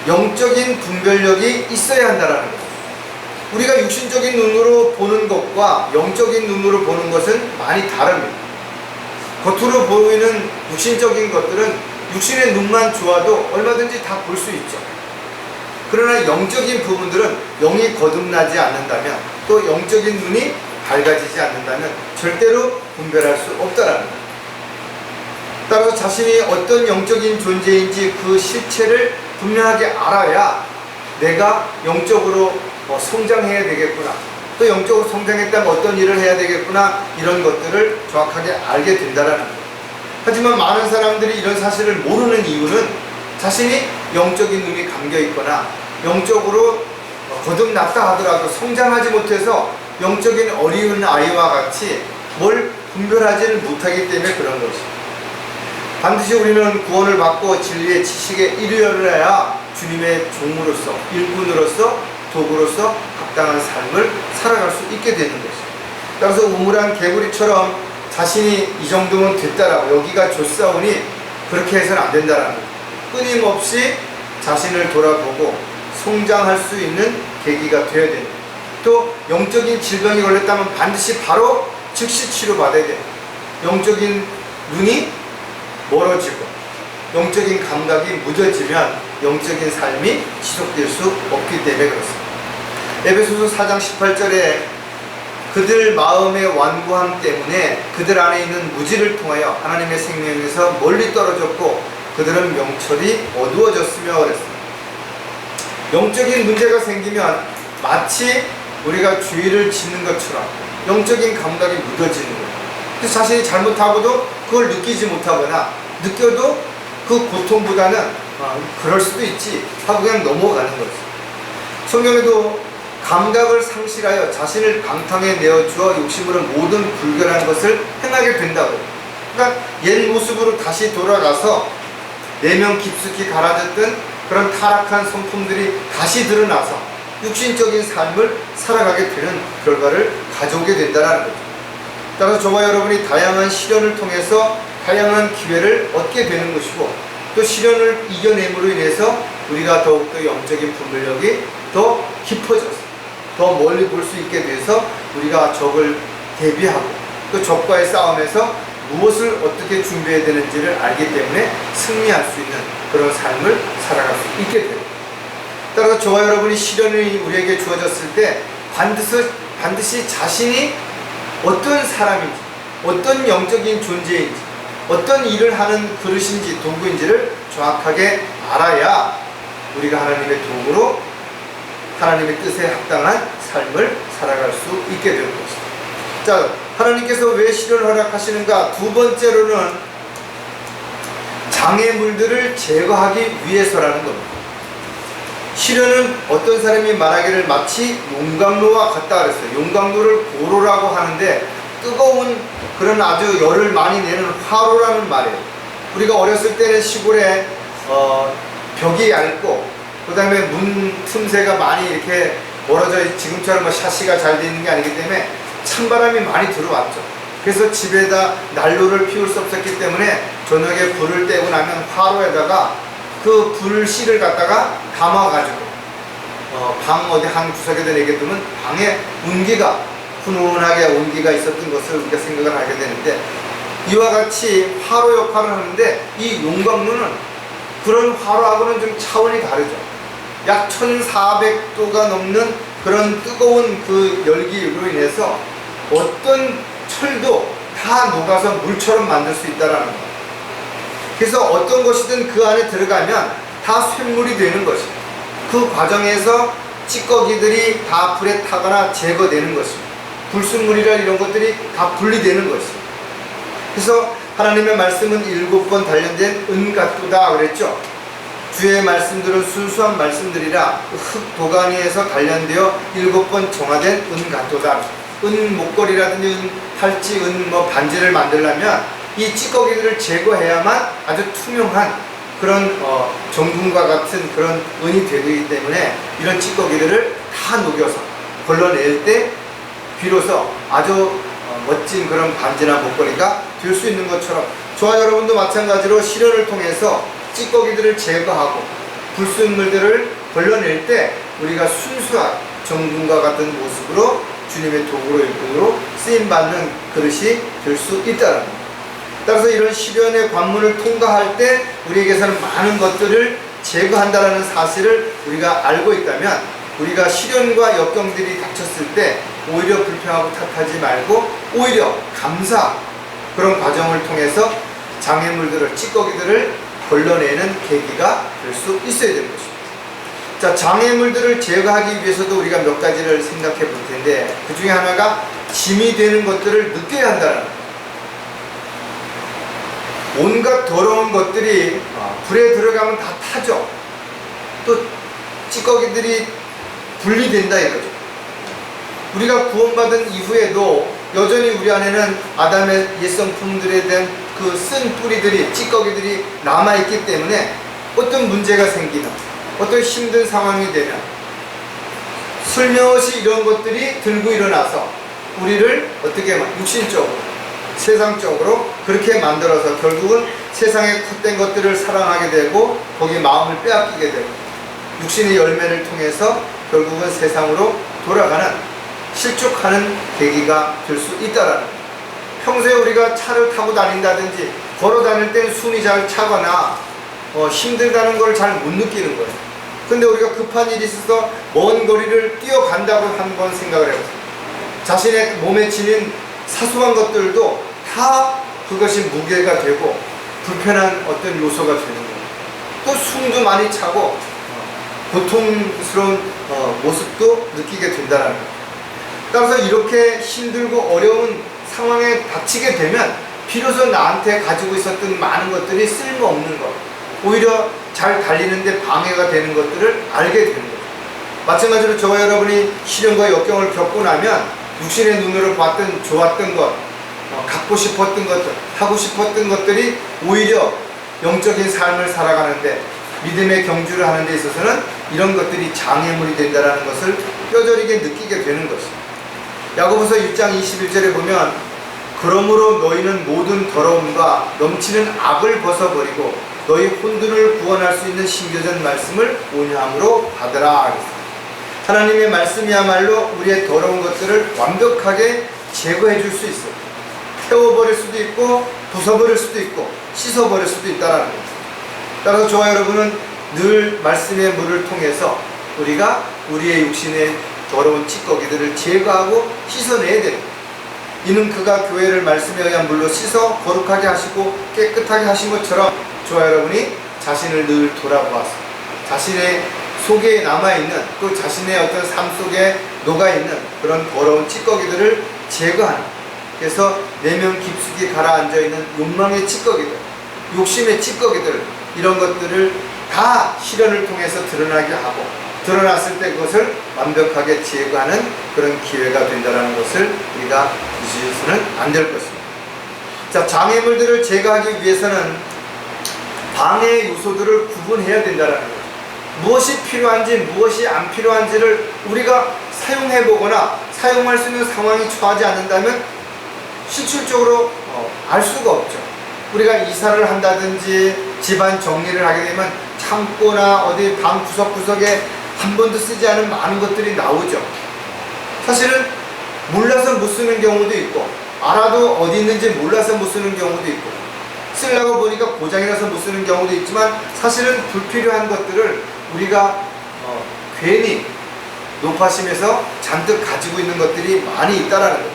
영적인 분별력이 있어야 한다는 거죠. 우리가 육신적인 눈으로 보는 것과 영적인 눈으로 보는 것은 많이 다릅니다. 겉으로 보이는 육신적인 것들은 육신의 눈만 좋아도 얼마든지 다 볼 수 있죠. 그러나 영적인 부분들은 영이 거듭나지 않는다면, 또 영적인 눈이 밝아지지 않는다면 절대로 분별할 수 없다라는 거예요. 따라서 자신이 어떤 영적인 존재인지 그 실체를 분명하게 알아야 내가 영적으로 성장해야 되겠구나, 또 영적으로 성장했다면 어떤 일을 해야 되겠구나, 이런 것들을 정확하게 알게 된다라는 거예요. 하지만 많은 사람들이 이런 사실을 모르는 이유는 자신이 영적인 눈이 감겨 있거나 영적으로 거듭났다 하더라도 성장하지 못해서 영적인 어리운 아이와 같이 뭘 분별하지를 못하기 때문에 그런 것입니다. 반드시 우리는 구원을 받고 진리의 지식에 이르러야 주님의 종으로서, 일꾼으로서, 도구로서 합당한 삶을 살아갈 수 있게 되는 것입니다. 따라서 우물한 개구리처럼 자신이 이 정도면 됐다라고, 여기가 좋사오니 그렇게 해서는 안 된다라는 거예요. 끊임없이 자신을 돌아보고 성장할 수 있는 계기가 되어야 됩니다. 또 영적인 질병이 걸렸다면 반드시 바로 즉시 치료받아야 돼요. 영적인 눈이 멀어지고 영적인 감각이 무뎌지면 영적인 삶이 지속될 수 없기 때문에 그렇습니다. 에베소서 4장 18절에 그들 마음의 완고함 때문에 그들 안에 있는 무지를 통하여 하나님의 생명에서 멀리 떨어졌고 그들은 명철이 어두워졌으며 그랬습니다. 영적인 문제가 생기면 마치 우리가 주의를 짓는 것처럼 영적인 감각이 묻어지는 거예요. 그래서 자신이 잘못하고도 그걸 느끼지 못하거나 느껴도 그 고통보다는 그럴 수도 있지 하고 그냥 넘어가는 거죠. 성경에도 감각을 상실하여 자신을 방탕에 내어주어 욕심으로 모든 불결한 것을 행하게 된다고. 그러니까 옛 모습으로 다시 돌아가서 내면 깊숙이 가라졌던 그런 타락한 성품들이 다시 드러나서 육신적인 삶을 살아가게 되는 결과를 가져오게 된다는 거죠. 따라서 저와 여러분이 다양한 시련을 통해서 다양한 기회를 얻게 되는 것이고, 또 시련을 이겨냄으로 인해서 우리가 더욱더 영적인 분별력이 더 깊어져서 더 멀리 볼 수 있게 돼서 우리가 적을 대비하고 또 적과의 싸움에서 무엇을 어떻게 준비해야 되는지를 알기 때문에 승리할 수 있는 그런 삶을 살아갈 수 있게 됩니다. 따라서 저와 여러분이 시련이 우리에게 주어졌을 때 반드시 자신이 어떤 사람인지, 어떤 영적인 존재인지, 어떤 일을 하는 그릇인지, 도구인지를 정확하게 알아야 우리가 하나님의 도구로 하나님의 뜻에 합당한 삶을 살아갈 수 있게 되는 것입니다. 자, 하나님께서 왜 시련을 허락하시는가? 두 번째로는 장애물들을 제거하기 위해서라는 겁니다. 시련은 어떤 사람이 말하기를 마치 용광로와 같다 그랬어요. 용광로를 고로라고 하는데 뜨거운 그런 아주 열을 많이 내는 화로라는 말이에요. 우리가 어렸을 때는 시골에 벽이 얇고 그 다음에 문 틈새가 많이 이렇게 멀어져, 지금처럼 뭐 샤시가 잘 되어 있는 게 아니기 때문에 찬바람이 많이 들어왔죠. 그래서 집에다 난로를 피울 수 없었기 때문에 저녁에 불을 떼고 나면 화로에다가 그 불씨를 갖다가 담아가지고 방 어디 한 구석에다 내게두면 방에 온기가 훈훈하게 온기가 있었던 것을 우리가 생각을 하게 되는데, 이와 같이 화로 역할을 하는데 이 용광로는 그런 화로하고는 좀 차원이 다르죠. 약 1400도가 넘는 그런 뜨거운 그 열기로 인해서 어떤 철도 다 녹아서 물처럼 만들 수 있다는 거. 그래서 어떤 것이든 그 안에 들어가면 다 쇳물이 되는 것입니다. 그 과정에서 찌꺼기들이 다 불에 타거나 제거되는 것입니다. 불순물이나 이런 것들이 다 분리되는 것입니다. 그래서 하나님의 말씀은 7번 단련된 은갓도다 그랬죠. 주의 말씀들은 순수한 말씀들이라 흙 도가니에서 단련되어 7번 정화된 은갓도다. 은 목걸이라든지 은 팔찌, 은 반지를 만들려면 이 찌꺼기들을 제거해야만 아주 투명한 그런 정금과 같은 그런 은이 되기 때문에 이런 찌꺼기들을 다 녹여서 걸러낼 때 비로소 아주 멋진 그런 반지나 목걸이가 될 수 있는 것처럼, 저와 여러분도 마찬가지로 실현을 통해서 찌꺼기들을 제거하고 불순물들을 걸러낼 때 우리가 순수한 정금과 같은 모습으로 주님의 도구로 일꾼으로 쓰임받는 그릇이 될 수 있다는 겁니다. 따라서 이런 시련의 관문을 통과할 때 우리에게서는 많은 것들을 제거한다는 사실을 우리가 알고 있다면, 우리가 시련과 역경들이 닥쳤을 때 오히려 불평하고 탓하지 말고 오히려 감사, 그런 과정을 통해서 장애물들을, 찌꺼기들을 걸러내는 계기가 될 수 있어야 되는 것입니다. 자, 장애물들을 제거하기 위해서도 우리가 몇 가지를 생각해 볼 텐데, 그 중에 하나가 짐이 되는 것들을 느껴야 한다는 거예요. 온갖 더러운 것들이 불에 들어가면 다 타죠. 또 찌꺼기들이 분리된다 이거죠. 우리가 구원받은 이후에도 여전히 우리 안에는 아담의 옛성품들에 대한 그 쓴 뿌리들이, 찌꺼기들이 남아있기 때문에 어떤 문제가 생기면, 어떤 힘든 상황이 되면 슬며시 이런 것들이 들고 일어나서 우리를 어떻게 육신적으로, 세상적으로 그렇게 만들어서 결국은 세상의 헛된 것들을 사랑하게 되고 거기에 마음을 빼앗기게 되고 육신의 열매를 통해서 결국은 세상으로 돌아가는, 실족하는 계기가 될 수 있다라는 거예요. 평소에 우리가 차를 타고 다닌다든지 걸어 다닐 땐 숨이 잘 차거나 힘들다는 걸 잘 못 느끼는 거예요. 근데 우리가 급한 일이 있어서 먼 거리를 뛰어간다고 한번 생각을 해보세요. 자신의 몸에 지닌 사소한 것들도 다 그것이 무게가 되고 불편한 어떤 요소가 되는 거예요. 또 숨도 많이 차고 고통스러운 모습도 느끼게 된다는 거예요. 따라서 이렇게 힘들고 어려운 상황에 닥치게 되면 비로소 나한테 가지고 있었던 많은 것들이 쓸모없는 것, 오히려 잘 달리는데 방해가 되는 것들을 알게 되는 거예요. 마찬가지로 저와 여러분이 시련과 역경을 겪고 나면 육신의 눈으로 봤던 좋았던 것, 갖고 싶었던 것들, 하고 싶었던 것들이 오히려 영적인 삶을 살아가는데, 믿음의 경주를 하는 데 있어서는 이런 것들이 장애물이 된다는 것을 뼈저리게 느끼게 되는 것입니다. 야고보서 1장 21절에 보면 그러므로 너희는 모든 더러움과 넘치는 악을 벗어버리고 너희 혼돈을 구원할 수 있는 심겨진 말씀을 온유함으로 받으라. 하나님의 말씀이야말로 우리의 더러운 것들을 완벽하게 제거해 줄 수 있어요. 태워버릴 수도 있고 부숴버릴 수도 있고 씻어버릴 수도 있다는 거예요. 따라서 저와 여러분은 늘 말씀의 물을 통해서 우리가 우리의 육신의 더러운 찌꺼기들을 제거하고 씻어내야 됩니다. 이는 그가 교회를 말씀에 의한 물로 씻어 거룩하게 하시고 깨끗하게 하신 것처럼 저와 여러분이 자신을 늘 돌아보아서 자신의 속에 남아있는, 또 자신의 어떤 삶 속에 녹아있는 그런 더러운 찌꺼기들을 제거하는, 그래서 내면 깊숙이 가라앉아있는 욕망의 찌꺼기들, 욕심의 찌꺼기들, 이런 것들을 다 시련을 통해서 드러나게 하고 드러났을 때 그것을 완벽하게 제거하는 그런 기회가 된다는 것을 우리가 잊어서는 안 될 것입니다. 자, 장애물들을 제거하기 위해서는 방해 요소들을 구분해야 된다는 거예요. 무엇이 필요한지 무엇이 안 필요한지를 우리가 사용해 보거나 사용할 수 있는 상황이 처하지 않는다면 실질적으로 알 수가 없죠. 우리가 이사를 한다든지 집안 정리를 하게 되면 창고나 어디 방 구석구석에 한 번도 쓰지 않은 많은 것들이 나오죠. 사실은 몰라서 못 쓰는 경우도 있고, 알아도 어디 있는지 몰라서 못 쓰는 경우도 있고, 쓰려고 보니까 고장이라서 못 쓰는 경우도 있지만, 사실은 불필요한 것들을 우리가 괜히 높아심에서 잔뜩 가지고 있는 것들이 많이 있다라는 거죠.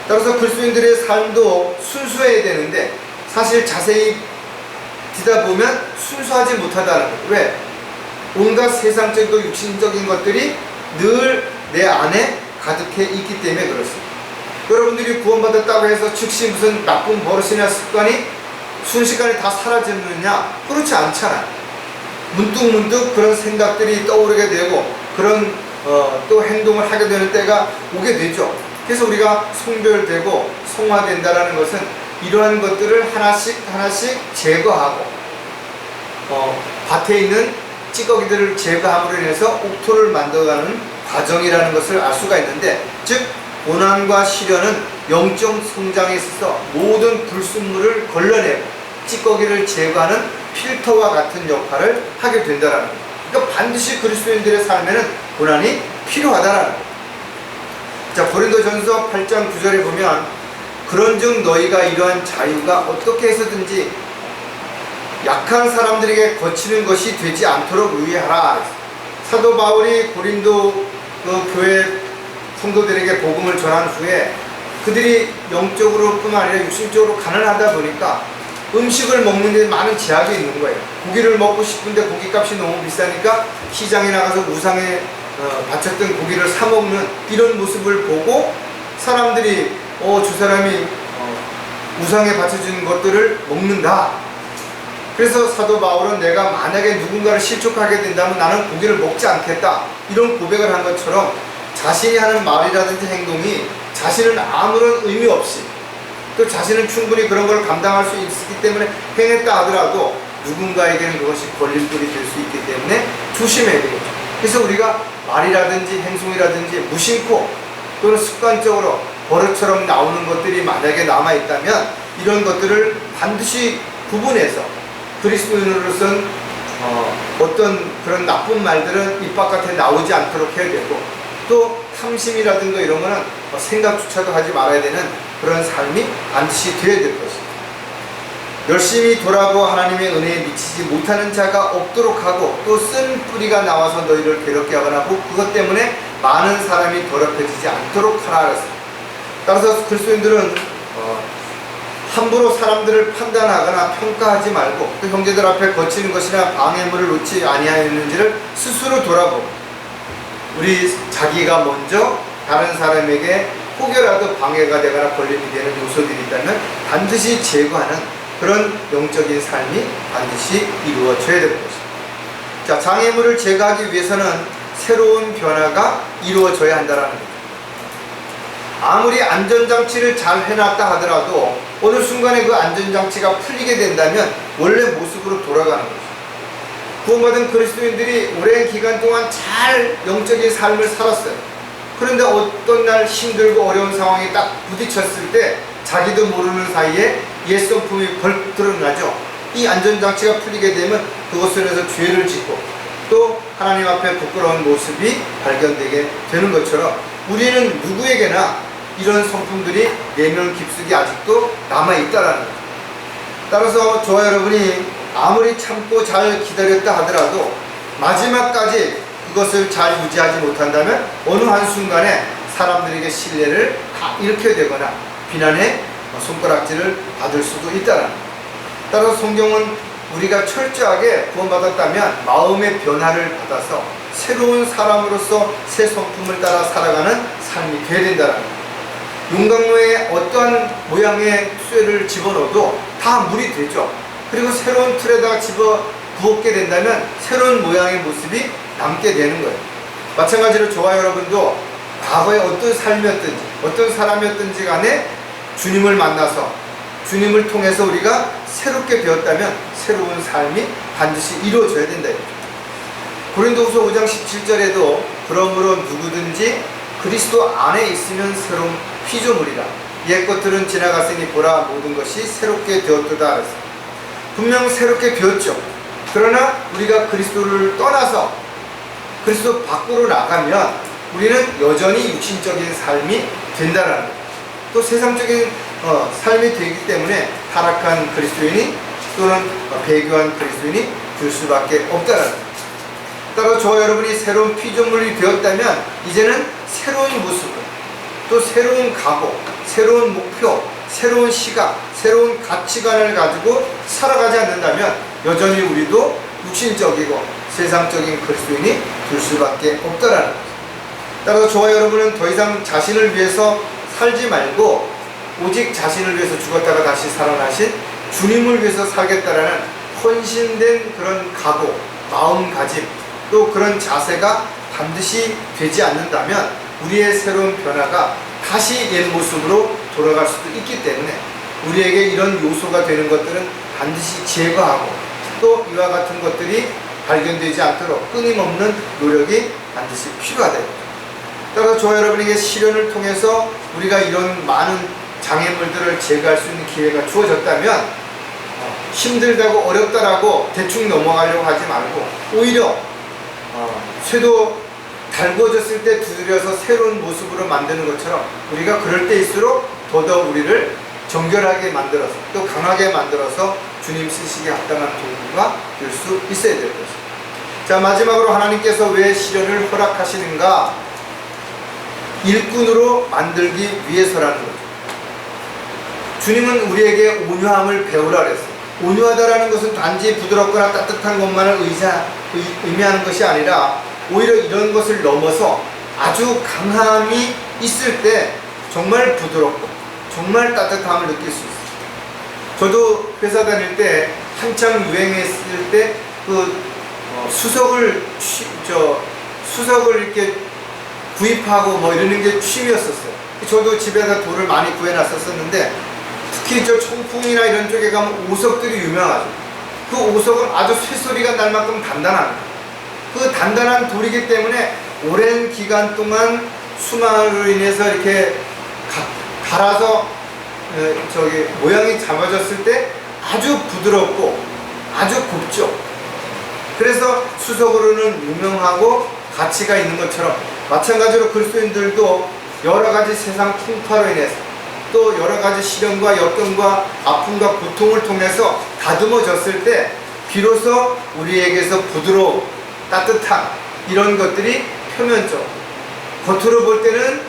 따라서 그리스도인들의 삶도 순수해야 되는데, 사실 자세히 뒤다 보면 순수하지 못하다는 거예요. 왜? 온갖 세상적이고 육신적인 것들이 늘 내 안에 가득해 있기 때문에 그렇습니다. 여러분들이 구원받았다고 해서 즉시 무슨 나쁜 버릇이나 습관이 순식간에 다 사라지느냐? 그렇지 않잖아요. 문득문득 그런 생각들이 떠오르게 되고, 그런 또 행동을 하게 되는 때가 오게 되죠. 그래서 우리가 성별되고 성화된다는 것은 이러한 것들을 하나씩 제거하고, 밭에 있는 찌꺼기들을 제거함으로 인해서 옥토를 만들어가는 과정이라는 것을 알 수가 있는데, 즉 고난과 시련은 영적 성장에 있어서 모든 불순물을 걸러내고 찌꺼기를 제거하는 필터와 같은 역할을 하게 된다는 거예요. 그러니까 반드시 그리스도인들의 삶에는 고난이 필요하다라는 거예요. 자, 고린도전서 8장 9절에 보면, 그런즉 너희가 이러한 자유가 어떻게 해서든지 약한 사람들에게 거치는 것이 되지 않도록 유의하라. 사도 바울이 고린도 그 교회 성도들에게 복음을 전한 후에 그들이 영적으로 뿐만 아니라 육신적으로 가난하다 보니까 음식을 먹는 데 많은 제약이 있는 거예요. 고기를 먹고 싶은데 고기값이 너무 비싸니까 시장에 나가서 우상에 바쳤던 고기를 사 먹는 이런 모습을 보고 사람들이 저 사람이 우상에 바쳐진 것들을 먹는다. 그래서 사도 바울은 내가 만약에 누군가를 실족하게 된다면 나는 고기를 먹지 않겠다, 이런 고백을 한 것처럼 자신이 하는 말이라든지 행동이 자신은 아무런 의미 없이, 또 자신은 충분히 그런 걸 감당할 수 있기 때문에 행했다 하더라도 누군가에게는 그것이 걸림돌이 될 수 있기 때문에 조심해야 되겠죠. 그래서 우리가 말이라든지 행동이라든지 무심코 또는 습관적으로 버릇처럼 나오는 것들이 만약에 남아있다면 이런 것들을 반드시 구분해서 그리스도인으로서는 어떤 그런 나쁜 말들은 입 바깥에 나오지 않도록 해야 되고, 또 탐심이라든가 이런 거는 생각조차도 하지 말아야 되는 그런 삶이 반드시 되어야 될 것입니다. 열심히 돌아보고 하나님의 은혜에 미치지 못하는 자가 없도록 하고, 또 쓴 뿌리가 나와서 너희를 괴롭게 하거나 그것 때문에 많은 사람이 더럽혀지지 않도록 하라 그랬습니다. 따라서 그리스도인들은 함부로 사람들을 판단하거나 평가하지 말고, 또 형제들 앞에 거치는 것이나 방해물을 놓지 아니하였는지를 스스로 돌아보고, 우리 자기가 먼저 다른 사람에게 혹여라도 방해가 되거나 걸림이 되는 요소들이 있다면 반드시 제거하는 그런 영적인 삶이 반드시 이루어져야 될 것입니다. 자, 장애물을 제거하기 위해서는 새로운 변화가 이루어져야 한다는 거죠. 아무리 안전장치를 잘 해놨다 하더라도 어느 순간에 그 안전장치가 풀리게 된다면 원래 모습으로 돌아가는 거죠. 구원받은 그리스도인들이 오랜 기간 동안 잘 영적인 삶을 살았어요. 그런데 어떤 날 힘들고 어려운 상황에 딱 부딪혔을 때 자기도 모르는 사이에 옛성품이 벌 드러나죠. 이 안전장치가 풀리게 되면 그것을 해서 죄를 짓고 또 하나님 앞에 부끄러운 모습이 발견되게 되는 것처럼 우리는 누구에게나 이런 성품들이 내면 깊숙이 아직도 남아있다라는 거죠. 따라서 저와 여러분이 아무리 참고 잘 기다렸다 하더라도 마지막까지 그것을 잘 유지하지 못한다면 어느 한순간에 사람들에게 신뢰를 다 잃게 되거나 비난의 손가락질을 받을 수도 있다는 거예요. 따라서 성경은 우리가 철저하게 구원받았다면 마음의 변화를 받아서 새로운 사람으로서 새 성품을 따라 살아가는 삶이 되어야 된다는 거예요. 용광로에 어떠한 모양의 쇠를 집어넣어도 다 물이 되죠. 그리고 새로운 틀에다가 집어 부었게 된다면 새로운 모양의 모습이 남게 되는 거예요. 마찬가지로 저와 여러분도 과거에 어떤 삶이었든지 어떤 사람이었든지 간에 주님을 만나서 주님을 통해서 우리가 새롭게 되었다면 새로운 삶이 반드시 이루어져야 된다. 고린도후서 5장 17절에도 그러므로 누구든지 그리스도 안에 있으면 새로운 피조물이라 옛 것들은 지나갔으니 보라 모든 것이 새롭게 되었도다 그랬어요. 분명 새롭게 되었죠. 그러나 우리가 그리스도를 떠나서 그리스도 밖으로 나가면 우리는 여전히 육신적인 삶이 된다라는 거예요. 또 세상적인 삶이 되기 때문에 타락한 그리스도인이 또는 배교한 그리스도인이 될 수밖에 없다라는 거예요. 따라서 저와 여러분이 새로운 피조물이 되었다면 이제는 새로운 모습을, 또 새로운 각오, 새로운 목표, 새로운 시각, 새로운 가치관을 가지고 살아가지 않는다면 여전히 우리도 육신적이고 세상적인 그리스도인이 될 수밖에 없다라는 거죠. 따라서 저와 여러분은 더 이상 자신을 위해서 살지 말고 오직 자신을 위해서 죽었다가 다시 살아나신 주님을 위해서 살겠다라는 헌신된 그런 각오, 마음가짐, 또 그런 자세가 반드시 되지 않는다면 우리의 새로운 변화가 다시 옛 모습으로 돌아갈 수도 있기 때문에 우리에게 이런 요소가 되는 것들은 반드시 제거하고 또 이와 같은 것들이 발견되지 않도록 끊임없는 노력이 반드시 필요하다. 따라서 저와 여러분에게 시련을 통해서 우리가 이런 많은 장애물들을 제거할 수 있는 기회가 주어졌다면 힘들다고 어렵다라고 대충 넘어가려고 하지 말고 오히려 쇠도 달구어졌을 때 두드려서 새로운 모습으로 만드는 것처럼 우리가 그럴 때일수록 더더욱 우리를 정결하게 만들어서 또 강하게 만들어서 주님 쓰시기에 합당한 도구가 될 수 있어야 될 것입니다. 자, 마지막으로 하나님께서 왜 시련을 허락하시는가? 일꾼으로 만들기 위해서라는 거죠. 주님은 우리에게 온유함을 배우라 그랬어요. 온유하다라는 것은 단지 부드럽거나 따뜻한 것만을 의미하는 것이 아니라 오히려 이런 것을 넘어서 아주 강함이 있을 때 정말 부드럽고 정말 따뜻함을 느낄 수 있어요. 저도 회사 다닐 때 한창 유행했을 때 수석을 이렇게 구입하고 뭐 이러는 게 취미였었어요. 저도 집에다 돌을 많이 구해놨었는데 특히 저 청풍이나 이런 쪽에 가면 오석들이 유명하죠. 그 오석은 아주 쇠소리가 날 만큼 단단합니다. 그 단단한 돌이기 때문에 오랜 기간 동안 수마로 인해서 이렇게 갈아서 모양이 잡아졌을 때 아주 부드럽고 아주 곱죠. 그래서 수석으로는 유명하고 가치가 있는 것처럼 마찬가지로 그리스도인들도 여러가지 세상 풍파로 인해서 또 여러가지 시련과 역경과 아픔과 고통을 통해서 다듬어졌을 때 비로소 우리에게서 부드러움, 따뜻한 이런 것들이 표면적, 겉으로 볼 때는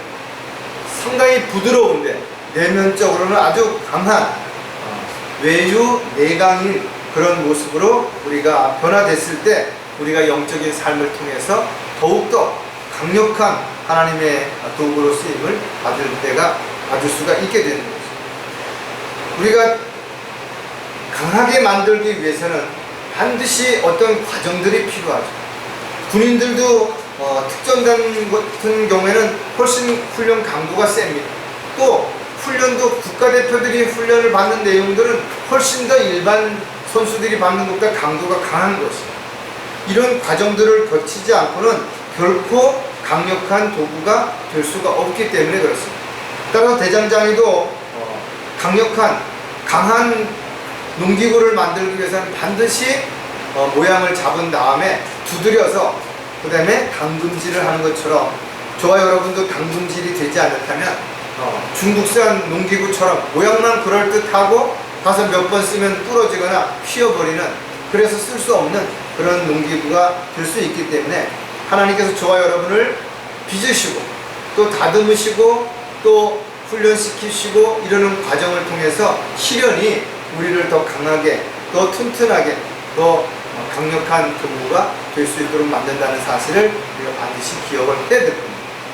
상당히 부드러운데 내면적으로는 아주 강한 외유 내강인 그런 모습으로 우리가 변화됐을 때 우리가 영적인 삶을 통해서 더욱더 강력한 하나님의 도구로 쓰임을 받을 수가 있게 되는 거죠. 우리가 강하게 만들기 위해서는 반드시 어떤 과정들이 필요하죠. 군인들도 특전단 같은 경우에는 훨씬 훈련 강도가 셉니다. 또 훈련도 국가대표들이 훈련을 받는 내용들은 훨씬 더 일반 선수들이 받는 것보다 강도가 강한 것이에요. 이런 과정들을 거치지 않고는 결코 강력한 도구가 될 수가 없기 때문에 그렇습니다. 따라서 대장장이도 강한 농기구를 만들기 위해서는 반드시 모양을 잡은 다음에 두드려서 그 다음에 당금질을 하는 것처럼 저와 여러분도 당금질이 되지 않다면 중국산 농기구처럼 모양만 그럴듯하고 가서 몇 번 쓰면 부러지거나 휘어버리는, 그래서 쓸 수 없는 그런 농기구가 될 수 있기 때문에 하나님께서 저와 여러분을 빚으시고 또 다듬으시고 또 훈련시키시고 이러는 과정을 통해서 시련이 우리를 더 강하게, 더 튼튼하게, 더 강력한 도구가 될 수 있도록 만든다는 사실을 우리가 반드시 기억을 해야 됩니다.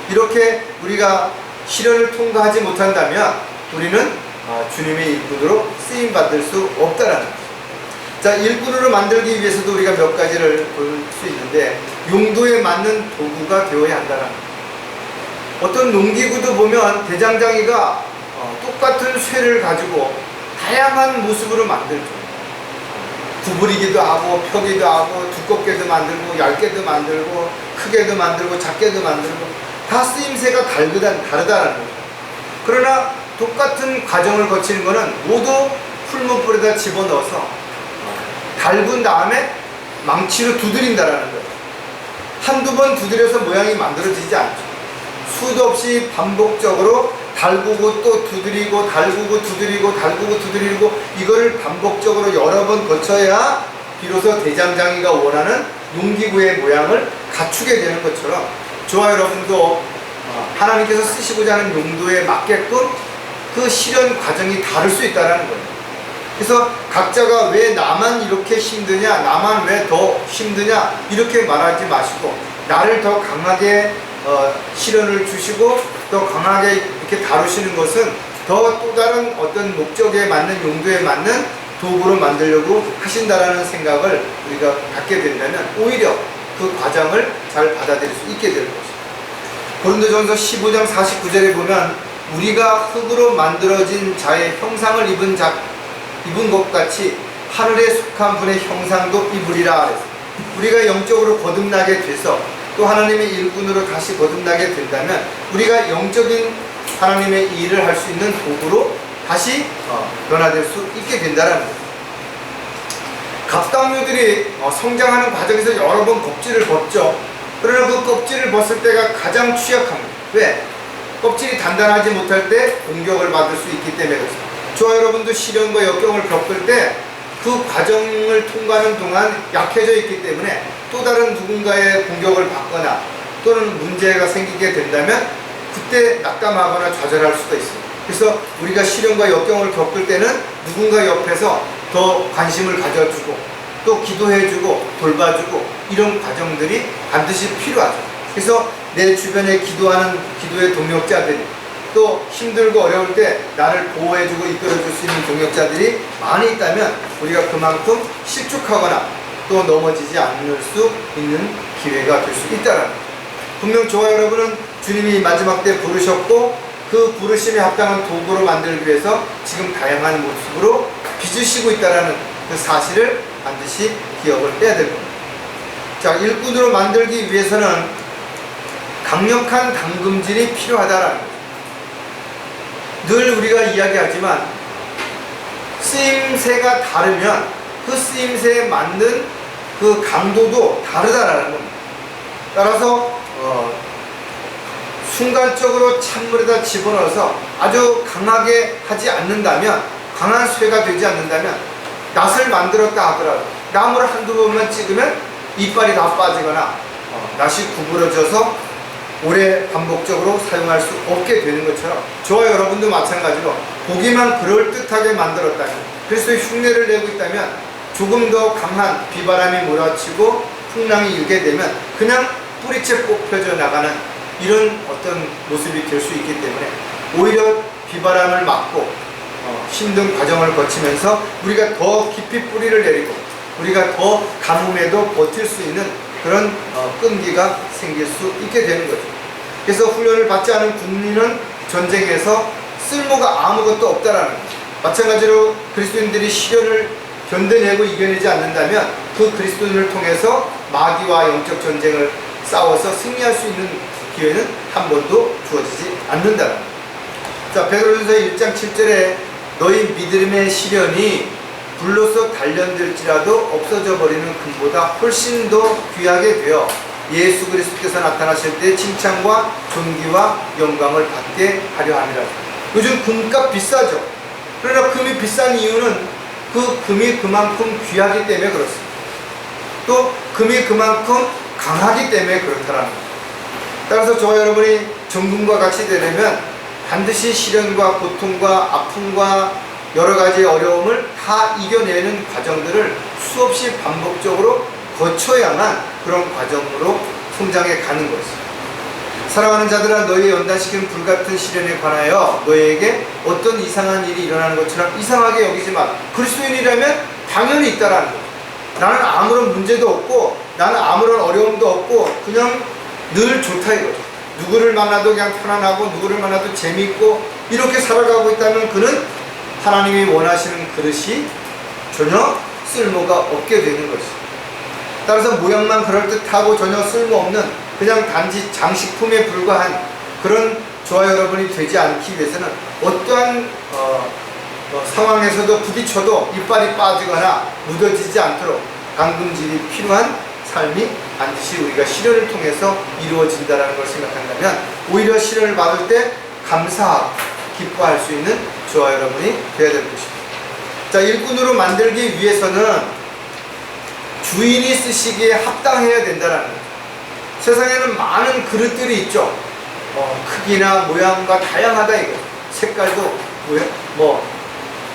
이렇게 우리가 시련을 통과하지 못한다면 우리는 주님의 일꾼으로 쓰임받을 수 없다라는 거죠. 자, 일꾼으로 만들기 위해서도 우리가 몇 가지를 볼 수 있는데 용도에 맞는 도구가 되어야 한다는 거죠. 어떤 농기구도 보면 대장장이가 똑같은 쇠를 가지고 다양한 모습으로 만들죠. 구부리기도 하고 펴기도 하고 두껍게도 만들고 얇게도 만들고 크게도 만들고 작게도 만들고 다 쓰임새가 다르다는 거죠. 그러나 똑같은 과정을 거치는 것은 모두 풀무불에다 집어넣어서 달군 다음에 망치로 두드린다라는 거예요. 한두 번 두드려서 모양이 만들어지지 않죠. 수도 없이 반복적으로 달구고 또 두드리고 달구고 두드리고 달구고 두드리고 이거를 반복적으로 여러 번 거쳐야 비로소 대장장이가 원하는 농기구의 모양을 갖추게 되는 것처럼 저와 여러분도 하나님께서 쓰시고자 하는 용도에 맞게끔 그 실현 과정이 다를 수 있다는 거예요. 그래서 각자가 왜 나만 이렇게 힘드냐, 나만 왜 더 힘드냐 이렇게 말하지 마시고 나를 더 강하게 실현을 주시고 더 강하게 이렇게 다루시는 것은 더 또 다른 어떤 목적에 맞는 용도에 맞는 도구로 만들려고 하신다라는 생각을 우리가 갖게 된다면 오히려 그 과정을 잘 받아들일 수 있게 되는 것입니다. 고린도전서 15장 49절에 보면 우리가 흙으로 만들어진 자의 형상을 입은 것 같이 하늘에 속한 분의 형상도 입으리라 그랬어요. 우리가 영적으로 거듭나게 돼서 또 하나님의 일꾼으로 다시 거듭나게 된다면 우리가 영적인 하나님의 일을 할 수 있는 도구로 다시 변화될 수 있게 된다는 거예요. 갑각류들이 성장하는 과정에서 여러 번 껍질을 벗죠. 그러나 그 껍질을 벗을 때가 가장 취약합니다. 왜? 껍질이 단단하지 못할 때 공격을 받을 수 있기 때문에 그렇습니다. 저와 여러분도 시련과 역경을 겪을 때 그 과정을 통과하는 동안 약해져 있기 때문에 또 다른 누군가의 공격을 받거나 또는 문제가 생기게 된다면 그때 낙담하거나 좌절할 수가 있습니다. 그래서 우리가 시련과 역경을 겪을 때는 누군가 옆에서 더 관심을 가져주고 또 기도해주고 돌봐주고 이런 과정들이 반드시 필요하죠. 그래서 내 주변에 기도하는 기도의 동역자들이 또 힘들고 어려울 때 나를 보호해주고 이끌어줄 수 있는 동역자들이 많이 있다면 우리가 그만큼 실족하거나 또 넘어지지 않을 수 있는 기회가 될 수 있다는 거예요. 분명 저와 여러분은 주님이 마지막 때 부르셨고 그 부르심에 합당한 도구로 만들기 위해서 지금 다양한 모습으로 빚으시고 있다는 그 사실을 반드시 기억을 해야 될 겁니다. 자, 일꾼으로 만들기 위해서는 강력한 담금질이 필요하다라는 거죠. 늘 우리가 이야기하지만 쓰임새가 다르면 그 쓰임새에 맞는 그 강도도 다르다라는 겁니다. 따라서 순간적으로 찬물에다 집어넣어서 아주 강하게 하지 않는다면 강한 쇠가 되지 않는다면 낫을 만들었다 하더라도 나무를 한두 번만 찍으면 이빨이 다 빠지거나 낫이 구부러져서 오래 반복적으로 사용할 수 없게 되는 것처럼 저와 여러분도 마찬가지로 보기만 그럴듯하게 만들었다면 그리스도의 흉내를 내고 있다면 조금 더 강한 비바람이 몰아치고 풍랑이 일게 되면 그냥 뿌리채 뽑혀져 나가는 이런 어떤 모습이 될 수 있기 때문에 오히려 비바람을 막고 힘든 과정을 거치면서 우리가 더 깊이 뿌리를 내리고 우리가 더 가뭄에도 버틸 수 있는 그런 끈기가 생길 수 있게 되는 거죠. 그래서 훈련을 받지 않은 군인은 전쟁에서 쓸모가 아무것도 없다라는 거죠. 마찬가지로 그리스도인들이 시련을 견뎌내고 이겨내지 않는다면 그 그리스도인을 통해서 마귀와 영적 전쟁을 싸워서 승리할 수 있는 기회는 한 번도 주어지지 않는다는 거죠. 자, 베드로전서 1장 7절에 너희 믿음의 시련이 불로서 단련될지라도 없어져 버리는 금보다 훨씬 더 귀하게 되어 예수 그리스도께서 나타나실 때 칭찬과 존귀와 영광을 받게 하려 함이라. 요즘 금값 비싸죠. 그러나 금이 비싼 이유는 그 금이 그만큼 귀하기 때문에 그렇습니다. 또 금이 그만큼 강하기 때문에 그렇다라는 겁니다. 따라서 저와 여러분이 정금과 같이 되려면 반드시 시련과 고통과 아픔과 여러 가지 어려움을 다 이겨내는 과정들을 수없이 반복적으로 거쳐야만 그런 과정으로 성장해 가는 것입니다. 사랑하는 자들아, 너희의 연단시키는 불같은 시련에 관하여 너희에게 어떤 이상한 일이 일어나는 것처럼 이상하게 여기지 마. 그리스도인이라면 당연히 있다라는 거죠. 나는 아무런 문제도 없고 나는 아무런 어려움도 없고 그냥 늘 좋다 이거죠. 누구를 만나도 그냥 편안하고 누구를 만나도 재미있고 이렇게 살아가고 있다면 그는 하나님이 원하시는 그릇이 전혀 쓸모가 없게 되는 것이죠. 따라서 모양만 그럴듯하고 전혀 쓸모없는 그냥 단지 장식품에 불과한 그런 저와 여러분이 되지 않기 위해서는 어떠한 상황에서도 부딪혀도 이빨이 빠지거나 무뎌지지 않도록 담금질이 필요한 삶이 반드시 우리가 시련을 통해서 이루어진다는 걸 생각한다면 오히려 시련을 받을 때 감사하고 기뻐할 수 있는 저와 여러분이 되어야 될 것입니다. 자, 일꾼으로 만들기 위해서는 주인이 쓰시기에 합당해야 된다는 거죠. 세상에는 많은 그릇들이 있죠. 크기나 모양과 다양하다 이거. 색깔도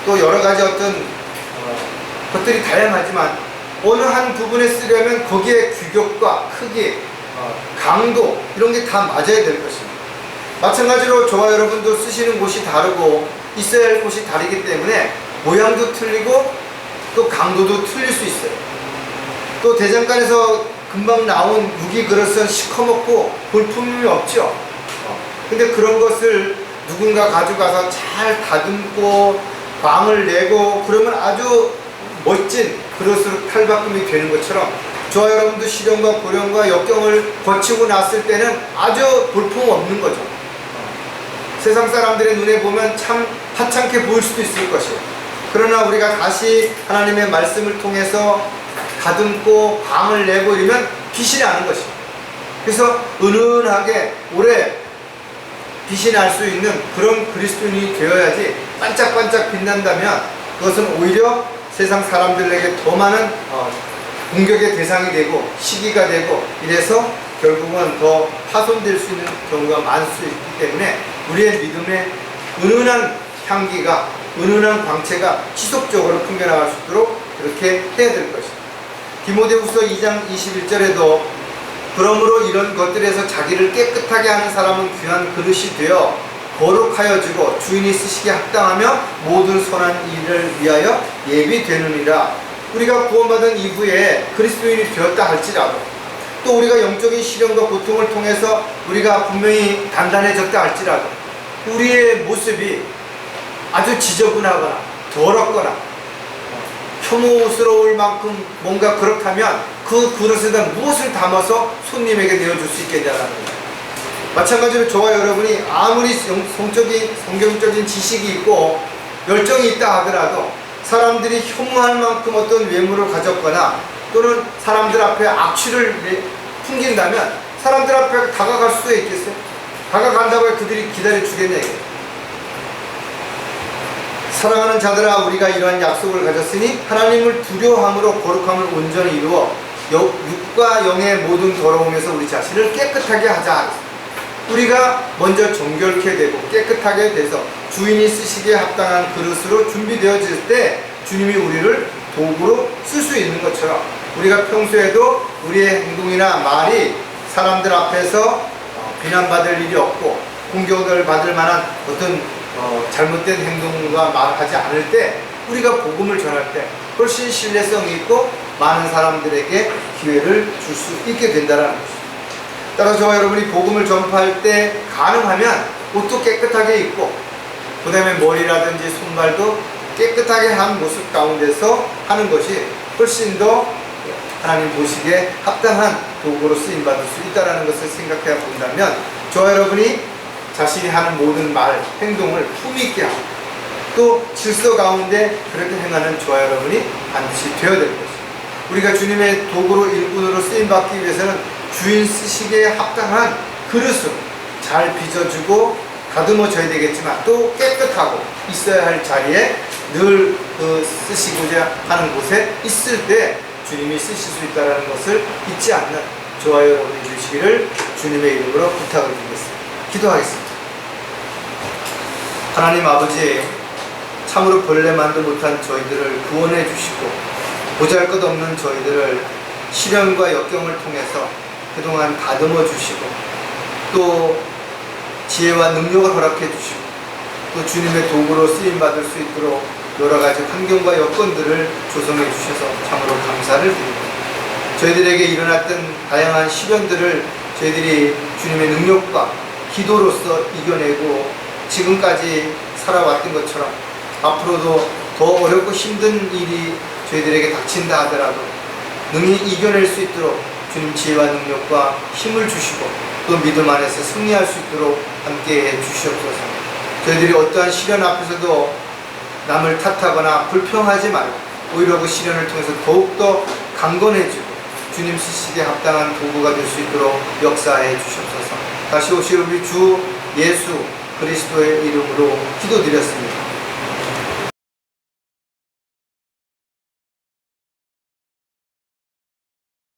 또 여러 가지 어떤 것들이 다양하지만 어느 한 부분에 쓰려면 거기에 규격과 크기, 강도 이런 게 다 맞아야 될 것입니다. 마찬가지로 저와 여러분도 쓰시는 곳이 다르고 있어야 할 곳이 다르기 때문에 모양도 틀리고 또 강도도 틀릴 수 있어요. 또 대장간에서 금방 나온 무기 그릇은 시커멓고 볼품이 없죠. 근데 그런 것을 누군가 가져가서 잘 다듬고 광을 내고 그러면 아주 멋진 그릇으로 탈바꿈이 되는 것처럼 저와 여러분도 시련과 고령과 역경을 거치고 났을 때는 아주 볼품 없는 거죠. 세상 사람들의 눈에 보면 참 하찮게 보일 수도 있을 것이에요. 그러나 우리가 다시 하나님의 말씀을 통해서 다듬고 광을 내고 이러면 빛이 나는 것입니다. 그래서 은은하게 오래 빛이 날 수 있는 그런 그리스도인이 되어야지 반짝반짝 빛난다면 그것은 오히려 세상 사람들에게 더 많은 공격의 대상이 되고 시기가 되고 이래서 결국은 더 파손될 수 있는 경우가 많을 수 있기 때문에 우리의 믿음의 은은한 향기가 은은한 광채가 지속적으로 풍겨나갈 수 있도록 그렇게 해야 될 것입니다. 디모데후서 2장 21절에도 그러므로 이런 것들에서 자기를 깨끗하게 하는 사람은 귀한 그릇이 되어 거룩하여지고 주인이 쓰시기에 합당하며 모든 선한 일을 위하여 예비되느니라. 우리가 구원받은 이후에 그리스도인이 되었다 할지라도 또 우리가 영적인 시련과 고통을 통해서 우리가 분명히 단단해졌다 할지라도 우리의 모습이 아주 지저분하거나 더럽거나 혐오스러울 만큼 뭔가 그렇다면 그 그릇에다 무엇을 담아서 손님에게 내어줄 수 있겠냐는 거예요. 마찬가지로 저와 여러분이 아무리 성경적인 지식이 있고 열정이 있다 하더라도 사람들이 혐오할 만큼 어떤 외모를 가졌거나 또는 사람들 앞에 악취를 풍긴다면 사람들 앞에 다가갈 수가 있겠어요? 다가간다고 해 그들이 기다려주겠냐 이거예요. 사랑하는 자들아 우리가 이러한 약속을 가졌으니 하나님을 두려워함으로 거룩함을 온전히 이루어 육과 영의 모든 더러움에서 우리 자신을 깨끗하게 하자. 우리가 먼저 정결케 되고 깨끗하게 돼서 주인이 쓰시기에 합당한 그릇으로 준비되어질 때 주님이 우리를 도구로 쓸 수 있는 것처럼 우리가 평소에도 우리의 행동이나 말이 사람들 앞에서 비난받을 일이 없고 공격을 받을 만한 어떤 잘못된 행동과 말하지 않을 때 우리가 복음을 전할 때 훨씬 신뢰성이 있고 많은 사람들에게 기회를 줄 수 있게 된다는 것입니다. 따라서 저와 여러분이 복음을 전파할 때 가능하면 옷도 깨끗하게 입고 그 다음에 머리라든지 손발도 깨끗하게 한 모습 가운데서 하는 것이 훨씬 더 하나님 보시기에 합당한 도구로 쓰임받을 수 있다는 것을 생각해 본다면 저와 여러분이 자신이 하는 모든 말, 행동을 품위 있게 하고 또 질서 가운데 그렇게 행하는 저와 여러분이 반드시 되어야 될 것입니다. 우리가 주님의 도구로 일꾼으로 쓰임받기 위해서는 주인 쓰시기에 합당한 그릇으로 잘 빚어주고 다듬어져야 되겠지만 또 깨끗하고 있어야 할 자리에 늘 그 쓰시고자 하는 곳에 있을 때 주님이 쓰실 수 있다는 것을 잊지 않는 저와 여러분이 되시기를 주님의 이름으로 부탁을 드리겠습니다. 기도하겠습니다. 하나님 아버지, 참으로 벌레만도 못한 저희들을 구원해 주시고 보잘것없는 저희들을 시련과 역경을 통해서 그동안 다듬어 주시고 또 지혜와 능력을 허락해 주시고 또 주님의 도구로 쓰임받을 수 있도록 여러가지 환경과 여건들을 조성해 주셔서 참으로 감사를 드립니다. 저희들에게 일어났던 다양한 시련들을 저희들이 주님의 능력과 기도로서 이겨내고 지금까지 살아왔던 것처럼 앞으로도 더 어렵고 힘든 일이 저희들에게 닥친다 하더라도 능히 이겨낼 수 있도록 주님 지혜와 능력과 힘을 주시고 또 믿음 안에서 승리할 수 있도록 함께해 주시옵소서. 저희들이 어떠한 시련 앞에서도 남을 탓하거나 불평하지 말고 오히려 그 시련을 통해서 더욱더 강건해지고 주님 쓰시기에 합당한 도구가 될 수 있도록 역사해 주시옵소서. 다시 오실 우리 주 예수 그리스도의 이름으로 기도드렸습니다.